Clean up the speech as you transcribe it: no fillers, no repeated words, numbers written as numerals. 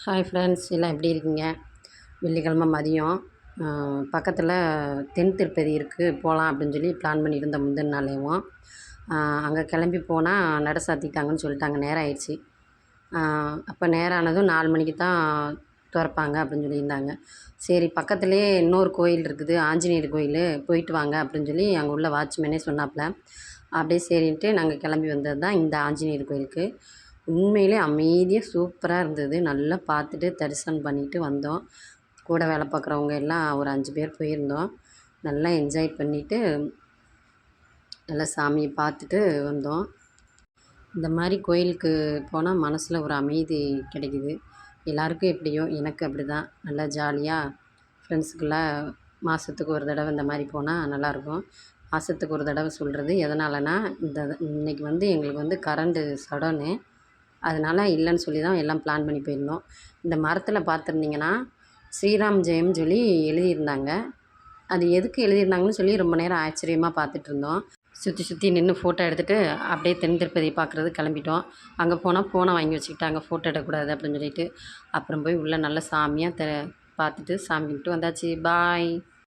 Hi friends, எல்லாம் எப்படி இருக்கீங்க? வெள்ளிக்கிழமை மதியம் பக்கத்தில் தென் திருப்பதி இருக்குது, போகலாம் அப்படின்னு சொல்லி பிளான் பண்ணியிருந்தோம் முந்தின நாளேவும். அங்கே கிளம்பி போனால் நட சாத்திட்டாங்கன்னு சொல்லிட்டாங்க, நேரம் ஆயிடுச்சு. அப்போ நேரம் ஆனதும் 4 மணிக்கு தான் திறப்பாங்க அப்படின்னு சொல்லியிருந்தாங்க. சரி, பக்கத்துலேயே இன்னொரு கோயில் இருக்குது, ஆஞ்சநேயர் கோயில், போயிட்டு வாங்க அப்படின்னு சொல்லி அங்கே உள்ள வாட்ச்மேனே சொன்னாப்புல. அப்படியே சரின்ட்டு நாங்கள் கிளம்பி வந்தது தான் இந்த ஆஞ்சநேயர் கோயிலுக்கு. உண்மையிலே அமைதியாக சூப்பராக இருந்தது. நல்லா பார்த்துட்டு தரிசனம் பண்ணிட்டு வந்தோம். கூட வேலை பார்க்குறவங்க எல்லாம் ஒரு 5 பேர் போயிருந்தோம். நல்லா என்ஜாய் பண்ணிவிட்டு நல்லா சாமியை பார்த்துட்டு வந்தோம். இந்த மாதிரி கோயிலுக்கு போனால் மனசில் ஒரு அமைதி கிடைக்குது. எல்லாருக்கும் எப்படியோ, எனக்கு அப்படி தான். நல்லா ஜாலியாக ஃப்ரெண்ட்ஸுக்கெல்லாம் மாதத்துக்கு ஒரு தடவை இந்த மாதிரி போனால் நல்லாயிருக்கும். மாதத்துக்கு ஒரு தடவை சொல்கிறது எதனாலனா, இன்றைக்கி எங்களுக்கு கரண்ட்டு சடன்னு. அதனால் இல்லைன்னு சொல்லி தான் எல்லாம் பிளான் பண்ணி போயிருந்தோம். இந்த மரத்தில் பார்த்துருந்தீங்கன்னா ஸ்ரீராம் ஜெயம்னு சொல்லி எழுதியிருந்தாங்க. அது எதுக்கு எழுதியிருந்தாங்கன்னு சொல்லி ரொம்ப நேரம் ஆச்சரியமாக பார்த்துட்ருந்தோம். சுற்றி சுற்றி நின்று ஃபோட்டோ எடுத்துகிட்டு அப்படியே தென் திருப்பதி பார்க்குறது கிளம்பிட்டோம். அங்கே போனால் ஃபோனை வாங்கி வச்சுக்கிட்டாங்க, ஃபோட்டோ எடுக்கக்கூடாது அப்படின்னு சொல்லிட்டு. அப்புறம் போய் உள்ளே நல்லா சாமியாக பார்த்துட்டு சாமி கும்பிட்டு வந்தாச்சு. பாய்.